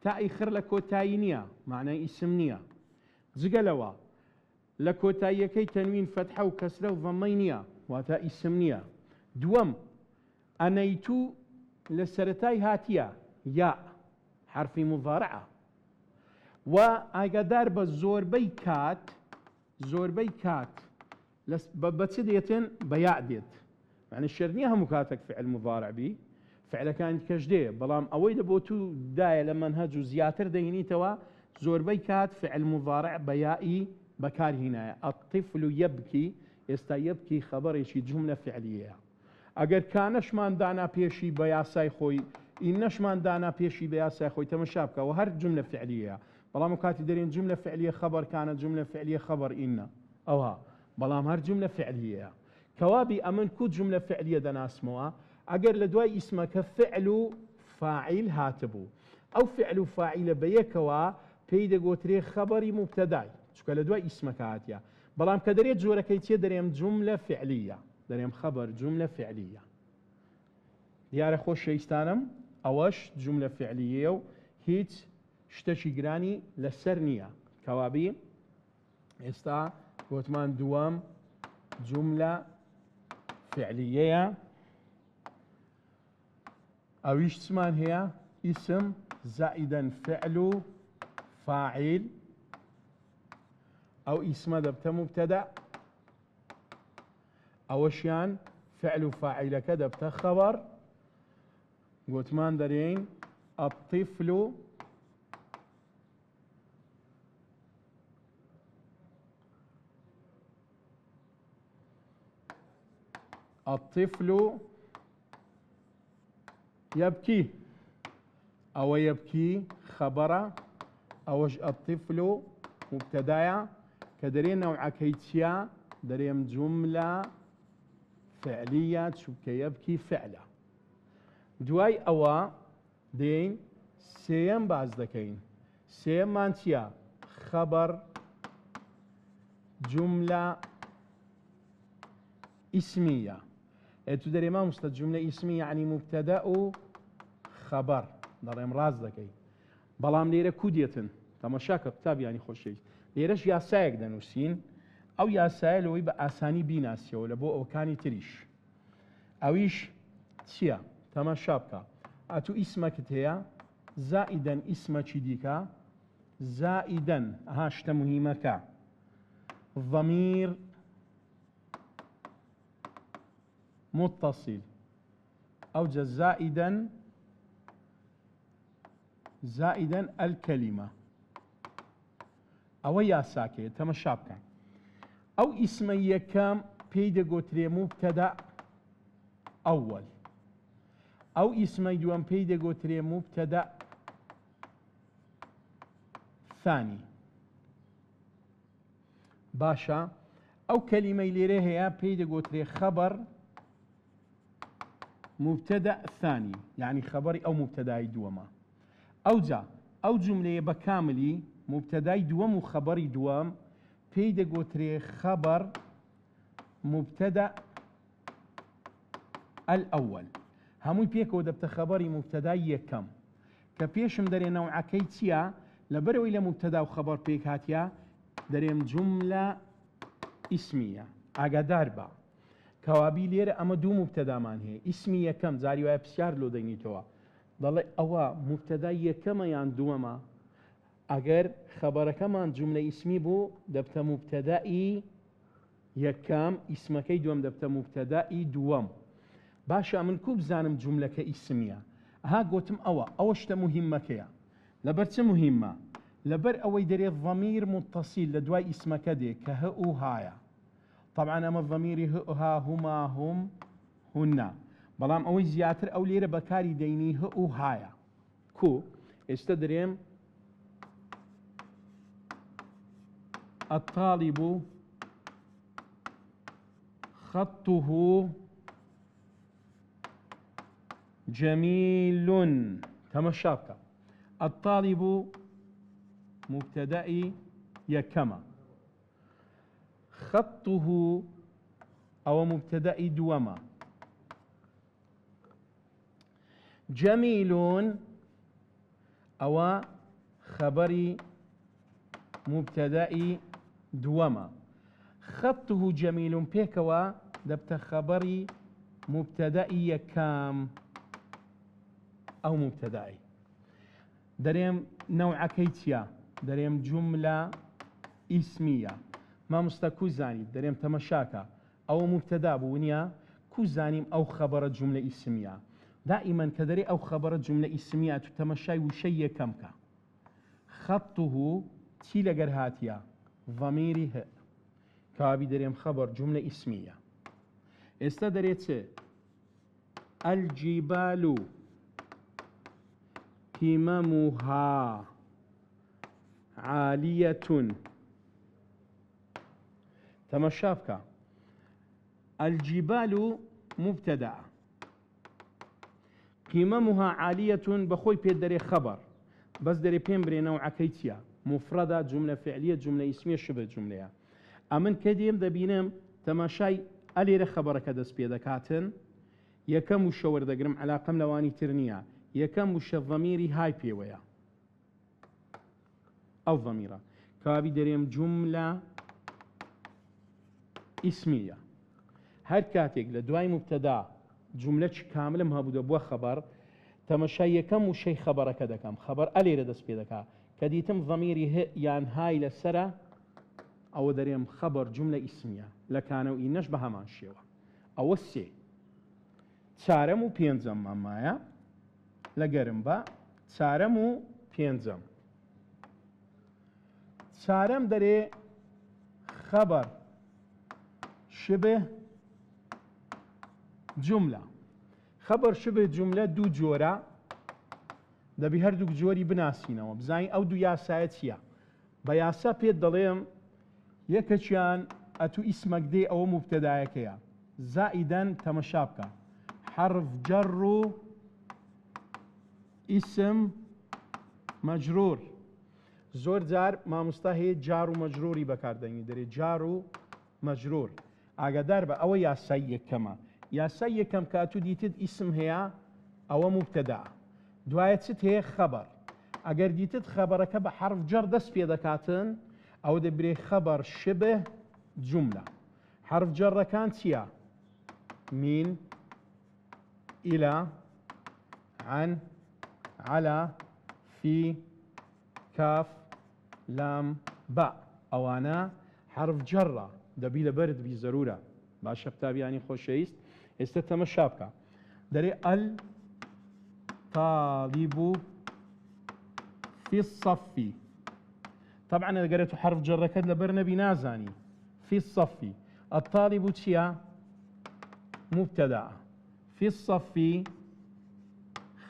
تا اخر لكوتاينيه معنى اسمنيه زقلوا لكوتايكي تنوين فتحه وكسره وضمينيه واتا اسمنيه دوم انيتو لسرتاي هاتيا يا حرف مضارعه واقدر بزوربي كات بتصديتن بياء ديت يعني الشرنيه هم كاتك فعل مضارع بي فعل كان كجدي بلام اويل بوتو دايه لما نهجو زياتر ديني توا زوربي كات فعل مضارع بيائي بكار هنا الطفل يبكي يبكي خبر شي جمله فعليه اگر كانش مان دانا بيشي بياساي خوي انش مان دانا بيشي بياساي خوي تمشابكه وهر جمله فعليه بلام كاتي درين جمله فعليه خبر كانت جمله فعليه خبر ان اوها بلام هر جمله فعليه كوابي امن كو جمله فعليه دناسموا اگر لدواي اسمك فعل فاعل هاتبو او فعل فاعل بيكوا بيد غوتري خبري مبتداي شكل لدواي اسمك هاتيا بلام كدريت جوركيتي دريم جمله فعليه دريم خبر جمله فعليه ديار خوش شيستانم اوش جمله فعليه هيت شتشي جراني لسرنيا كوابي استا وثمان دوام جمله فعليه اويش تسمان هي اسم زائدا فعل فاعل او اسم دبت مبتدا اوشيان فعل فاعل كدبت خبر قوتمان درين الطفل يبكي او يبكي خبره اوش الطفل مبتدايا كدرين نوع كيتيا دريم جمله فعليه شبك يبكي فعله دواي اوا دين سيم باز دكين سيم مانتيا خبر جمله اسميه تو دري ما مستد جمله اسميه يعني مبتدا خبر دريم راز دكي بلام ليره كوديتن تماشاك كتاب يعني خوشي ليرش يا سايق دنوسين او يا سائل ويبقى اساني بيناسيا ولا بو او كاني تريش اويش تشيا تماشابكا اتو اسمك تيا زائدا اسمك ديكا زائدا هاشت مهمك ضمير متصل اوجد زائدا الكلمه او يا ساكي تماشابكا أو اسم يكام بيدا قوتري مبتدأ أول، أو اسم دوام بيدا قوتري مبتدأ ثاني. باشا أو كلمة ليري هي بيدا قوتري خبر مبتدأ ثاني، يعني خبري أو مبتدأ دوما. أو جا أو جملة بكاملي مبتدأ دوم وخبري دوم بيدا قوتري خبر مبتدأ الأول. هموي بيكو دبت خبري مبتدأ يكم كبيشم دري نوع كيتيا لبرو إلى مبتدأ وخبر بيك هاتيا دريم جملة اسمية أقدار با كوابي لير أما دو مبتدأ من هي اسمي يكم زاري ويا بسيار لو ديني توا ضل أوا مبتدأ يكم يان دوما أجر خبر كمان جملة اسمي بو دبت مبتدأي يكم اسمك دوم دبت مبتدأي دوم. باشا من كوب زانم جملة كاسمية ها قوتم أوشت مهمة كيا لبرت مهمة لبر أوي دري الضمير متصل لدواي اسمك دي كهؤ هايا. طبعا أما الضمير هؤ ها هما هم هن بلام أوي زياتر أو ليرة بكاري ديني هؤ هايا كو استدريم الطالب خطه جميل تمشاك. الطالب مبتدأ يكما خطه أو مبتدأ دوما جميل أو خبري مبتدأ دوما. خطه جميل بيكوا دبت خبري مبتدأ يكام أو مبتدأي. دريم نوع كيتيا دريم جملة اسمية ما مستكو زاني دريم تمشاكا أو مبتدأ بونيا كو زانيم أو خبر جملة اسمية دائما كدري أو خبر جملة اسمية تتمشاي وشي كمكا. خطه تيلا قرهاتيا ضميري ه كابي دريم خبر جملة اسمية. استدريت الجبال قممها عالية تمشافك. الجبال مبتدأ قممها عالية بخوي بيدري خبر بس دري بين بري نوع كيتيا مفردة جملة فعلية جملة اسمية شبه جملة. أمن كديم دبينم تماشاي ألير خبرك دس بيدكاتن يكم وشور دقرم علاقم لواني ترنيا يكم وش الضميري هاي بيويا أو ضميرة كابي دريم جملة اسمية. هر كاتك لدواي مبتدا جملة كاملة مهبودة بوا خبر تمشي يكم وشي خبرك دكم خبر ألير دس بيدكا كديتم ضميري ه يان هاي لسرة أو دريم خبر جملة اسمية لكانوا إنش بهمان شيوة. أو السي چارم و پێنجەم مامایە لەگەرم بە چارەم و پێنجەم. چارەم دەرێ خەبەر شبه جملة. خەبەر شبه جملة دوو جۆرە دەبی هەردوو جۆری بناسینەوە بزانین ئەو دوو یاسایە چییە. بە یاسا پێت دەڵێم یەکەچیان ئەتو ئیسمەک دێ ئەوە مبتەدایەکەیە زائیدەن تەمەشا بکە حرف جر اسم مجرور. زۆر جار مامۆستا هەیە جار و مەجروری بەکاردێنی دەرێ جار و مەجرور. ئاگادار بە ئەوە یاسای یەکەمە. یاسای یەکەم کاتو دیتت ئیسم هەیە ئەوە مبتەدا دوایە چت هەیە خەبەر. ئەگەر دیتت خەبەرەکە بە حرف جەر دەست پێ دەکاتن ئەوە دەبرێ خەبەر شبه جملة. حرف جەڕەکان چییە؟ من إلى عن على في كاف لام باء أوانا حرف جرة دبي لبرد بي ضرورة باش كتاب يعني خوشيست استتم الشابكة دري الطالب في الصف. طبعا إذا قريتوا حرف جرة كد لبر نبي نازاني في الصف. الطالب تيا مبتدأ، في الصف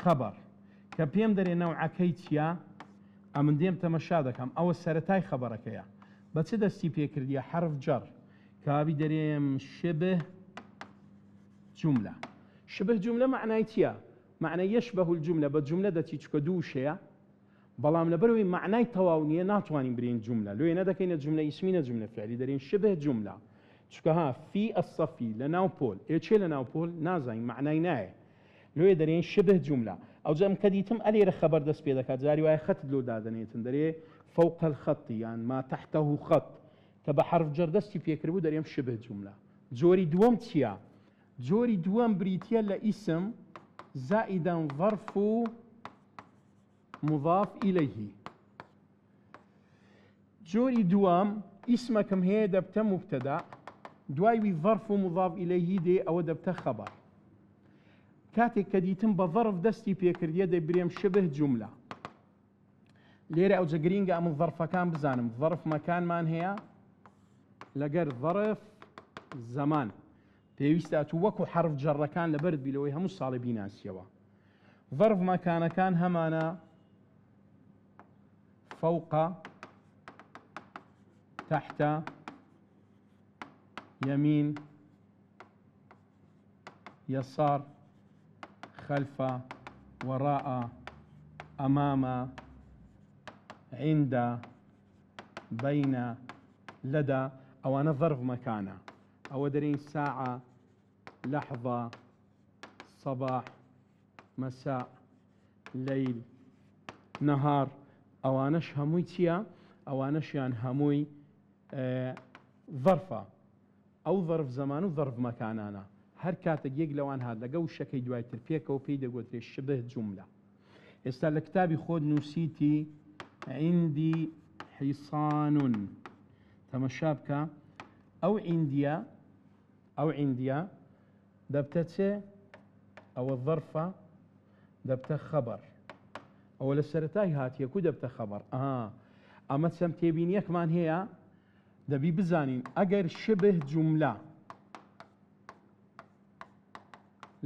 خبر. كبيم دري نوعكي تيا ئەمن دێم تەمەشا دەکەم ئەوە سەرەتای خەبەرەکەیە بە چ دەستی پێکردیە حرف جەر کابی دەرێم شبه جملة. شبه جملة معنای چییە؟ معنای يشبه الجملة بە جملە دەچی چکە دوو شەیە بەڵام لەبەرەوەی معنای تەواو نییە ناتوانین برین جملة لۆیە نەدەکەینە جملە ئیسمی نە جملە فعلی دەرێن شبه جملة چکە ها في الصفی لە ناو پۆل چێ لە ناو پۆل نازانین معنای نایە لۆیە دەرێن شبه جملة. ئەو جەم کە دیتم ئەلێرە خەبەر دەست پێ دەکات جاری وایە خەت لۆ دادەنێتن دەرێ فوق الخط یان ما تحته خط کە بە حرف جەر دەستی پێکردبوو دەرێم شبه جملة. جۆری دووەم چییە؟ جۆری دووەم بریتیە لە ئیسم زائدا ظرف مضاف إليه. جۆری دووەم ئیسمەکەم هەیە دەبتە مبتدا دوای ظرف مضاف إليه دێ ئەوە دەبتە خەبەر. کاتێک کە دیتم بە ظرف دەستی پێکردیە دەیبرێم شبه جملة. لێرە ئەوجە گرینگە ئەم ظرفەکان بزانم ظرف مەکانمان هەیە لەگەر ظرف زەمان پێویستە تو وەکو حرف جەڕەکان لەبەرت بیلەوەی هەموو ساڵی بیناسیەوە. ظرف مەکانەکان هەمانە فوق تحت يمين يسار خلف وراء أمام عند بين لدى أو أنا ظرف مكانه أو درين ساعة لحظة صباح مساء ليل نهار أو أناش هموي تيا أو أناش يعني هموي ظرفة أو ظرف زمان وظرف مكاننا هر کاتێک یەک لەوان هات لەگەڵ شەکەی دوایتر پێکەوە پێی دەگوترێت شبه جملة. ئێستا لە کتابی خۆت نووسیتی عندي حصان تەمەشا بکە ئەو عندیە دەبتە چێ ئەوە ظرفە دەبتە خەبەر ئەوە لە سەرەتای هاتیەکو دەبتە خەبەر. ئەمە چەند تێبینیەکمان هەیە دەبی بزانین ئەگەر شبه جملة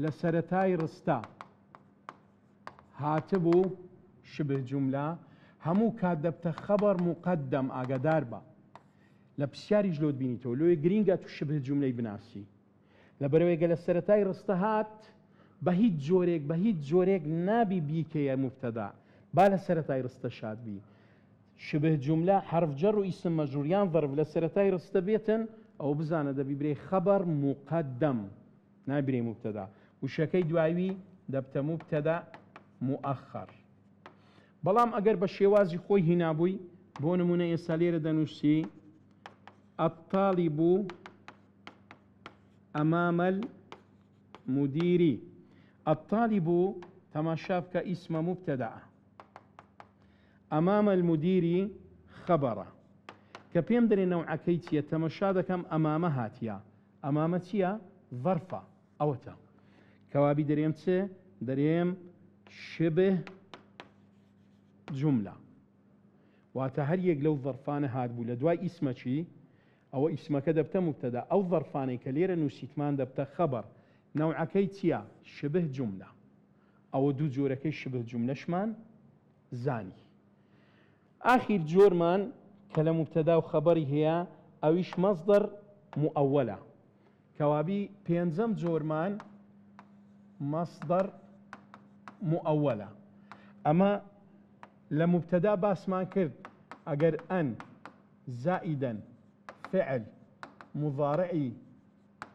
لە سەرەتای ڕستە هاتبوو شبه جملة هەموو کات دەبتە خەبەر مقدم ئاگادار بە لە پرسیاریش لۆت بینیتەوە لۆیە گرینگە تو شبه جملەی بناسی لەبەرەوەیگە لە سەرەتای ڕستە هات بە هیچ جۆرێک نابی بیکەیە مبتەدا با لە سەرەتای ڕستە شاد بی. شبه جملة حرف جەر و ئیسم مەجرووریان ظرف لە سەرەتای ڕستە بێتن ئەو بزانە دەبی برێ خەبەر مقدم نابرێ مبتەدا وشەکەی دوایوی دەبتە مبتەدا مؤخر. بەڵام ئەگەر بە شێوازی خۆی هینابووی بۆ نمونە ئێستا لێرە دەنووسی الطالب أمام المدير. الطالب تماشى بك اسم مبتدأ أمام المدير خبره كبيم دري نوع كيتيا تماشى دكم أمام هاتيا أمامتيا ظرفة أوتا كوابي دريم تسي دريم شبه جملة واتا هر يك لو ظرفانه هاد بو لدواي اسمه چي او اسمك دبتا مبتدا او ظرفانه كليره نوسيتمان دبتا خبر نوع كيتيا شبه جملة او دو جوركي شبه جملة شمان زاني. آخر جورمان كلام مبتدا وخبري هي اويش مصدر مؤولة كوابي بينزم جورمان مصدر مؤولة. أما لمبتدا باسمان كرد أجر أن زائدا فعل مضارعي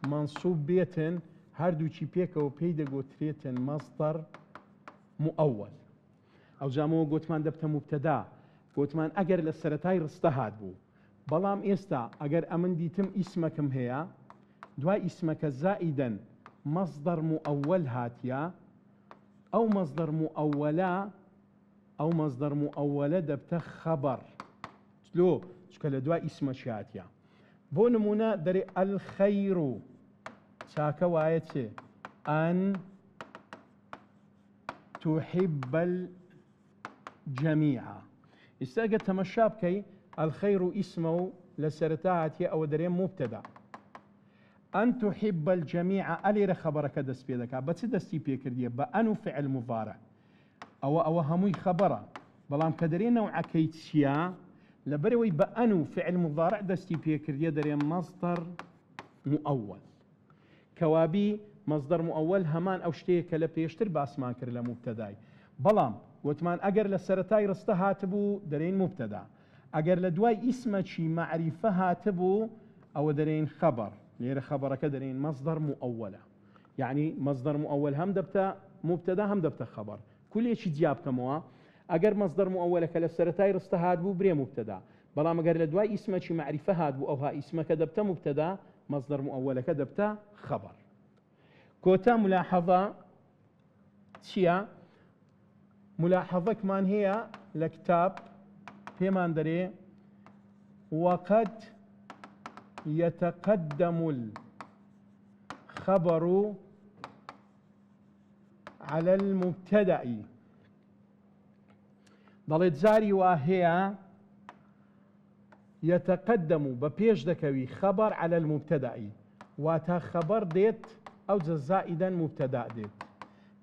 منصوب بيتن هردو چی پێکەوە پێی دەگوترێتن مەصدەر مؤول. ئەو جامەوە گوتمان دەبتە مبتەدا گوتمان ئەگەر لە سەرەتای ڕستە هات بوو بەڵام ئێستا ئەگەر ئەمن دیتم ئیسمەکەم هەیە دوای ئیسمەکە زائیدەن مەصدەر مؤول هاتیە ئەو مەصدەر مؤولە دەبتە خەبەر لۆ چکە لە دوای ئیسمەشی هاتیە. بۆ نمونە دەرێ الخەیر و چاکە وایە چێ ئەن تحب الجەمیع. ئێستا ئەگەر تەمەشا بکەی الخەیر و ئیسمە و لسرتاهاتي أو دريم مبتدا. أن تحب الجميع ألير خبرك دست بيدك بس دستي بيكردية بأنو فعل مضارع أو هموي خبره بلام كدرين نوع كيتشيا لبروي بأنو فعل مضارع دستي بيكردية دريم مصدر مؤول كوابي مصدر مؤول همان أو شتيك لبيشتر باسمان كر لمبتداي بلام وتمان أجر لسرتاي رستها تبو درين مبتدا أجر لدواي اسمه شي معرفة هاتبو أو درين خبر ليرة خبرك درين مصدر مؤولة يعني مصدر مؤول هم دبتا مبتدا هم دبتا خبر كل شيء جاب كموا أجر مصدر مؤولة كالسرتاي رستهاد بو بري مبتدا بلام أجر لدواي اسمه شي معرفة هاد بو أو ها اسمك دبتا مبتدا مصدر مؤولة كدبتا خبر كوتا ملاحظة شيا ملاحظة كمان هي لكتاب همان دري وقد يتقدم الخبر على المبتدأ ضلت زاري وهي يتقدم ببيش دكوي خبر على المبتدأ واتا خبر ديت أو زائدا مبتدأ ديت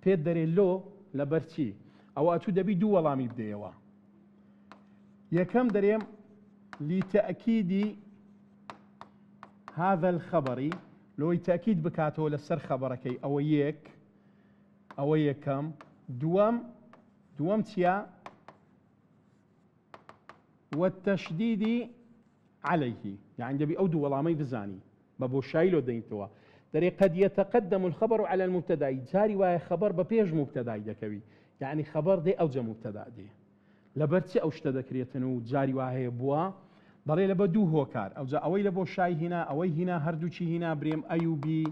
بيد دري لو لبرتي أو أتو دبي دو والامي بديوا يكم دريم لتأكيد هذا الخبر لو تأكيد بكاته لسر خبركي أو يكم دوام تيا والتشديد عليه يعني دبي أو دو والامي بزاني بابو شايلو دينتوا دري قد يتقدم الخبر على المبتدا جاري وهي خبر ببيج مبتدا دكوي يعني خبر دي أو مبتدا دي لبرتي أو اشتدكريتنو جاري وهي بوا ضري لبدو هو كار أو جا أوي لبو شاي هنا أوي هنا هردوشي هنا بريم أيوبي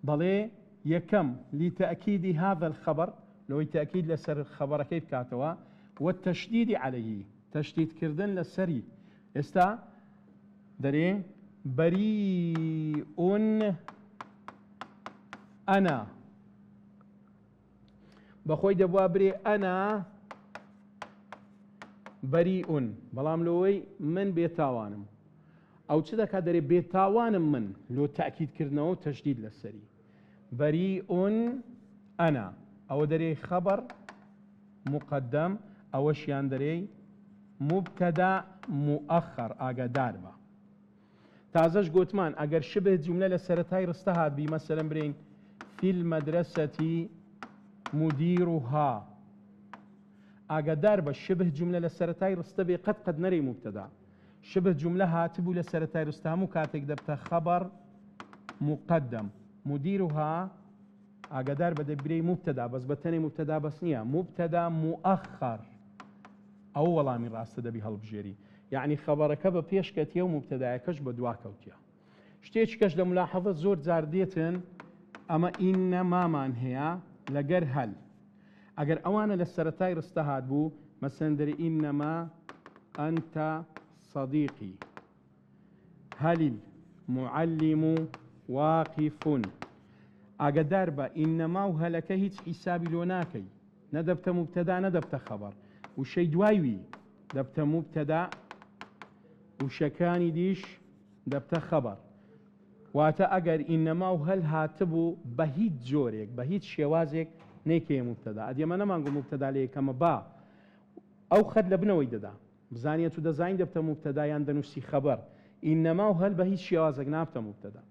ضلي يكم لتأكيد هذا الخبر لو تأكيد لسر الخبر كيف كاتوا والتشديد عليه تشديد كردن لسري استا دري بريء أنا بخوي دبوا بري أنا بريء بلام لوي من بيتاوانم أو كذا كادري بيتاوانم من لو تأكيد كرناو تشديد للسري بريء أنا أو دري خبر مقدم أو شيان دري مبتدا مؤخر أقدار با تازش قوتمان أجر شبه جملة لسرتاي رستهاد بي مثلا برين في المدرسة مديرها أقدار با شبه جملة لسرتاي رستبي قد نري مبتدا شبه جملة هاتبو لسرتاي رستها مكاتك دبتا خبر مقدم مديرها أقدار بدا بري مبتدا بس بتاني مبتدا بس نيا مبتدا مؤخر أولا من راست دبي هالبجيري يعني خبرك ببيش كتيا ومبتداكش بدوا كوتيا شتيش كش لملاحظة زور زارديتن أما إنما من هي لجر هل أجر أوانا للسرتاي رستهاد بو مثلا دري إنما أنت صديقي هل المعلم واقف أقدر با إنما وهلك هيت حسابي لوناكي ندبت مبتدا ندبت خبر والشيء دوايوي دبت مبتدا وشكاني ديش دبت خبر واتا أجر إنما وهل هاتبو بهيت جوريك بهيت شوازك نيكي مبتدا أدي ما نمانقو مبتدا ليه كما با أو خد لبنوي ددا بزانية دزاين دبت مبتدا يندنوسي خبر إنما وهل بهيت شوازك نابت مبتدا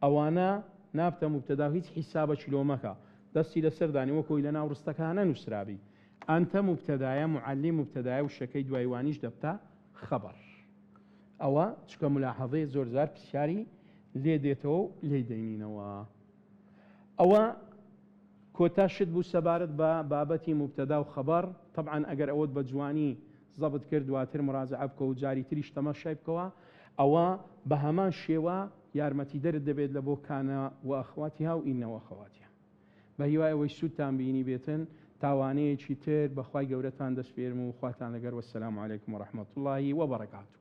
أوانا نابت مبتدا هيت حسابة شلومكا دستي لسرداني وكو إلنا ورستكانا نسرابي أنت مبتدايا معلم مبتدايا والشكي دوايوانيش دبتا خبر أو شكا ملاحظة زور زار بسياري لي ديتو لي دينينوا أو كوتا شد بو سبارد بابتي مبتدا وخبر طبعا أجر أود بجواني ضبط كرد واتر مراجعة بكو وجاري تريش تمشي بكوا أو بهمان شيوا يارمتي درد دبيد لبو كان وأخواتها وإن وأخواتها بهيوا ويسود تنبيني بيتن تاوانەیەکی تر بەخوای گەورەتان دەست پێرم و خواتان لەگەر وەسەلام عەلەیکم وەڕەحمەتوڵڵاهی وەبەڕەکاتوه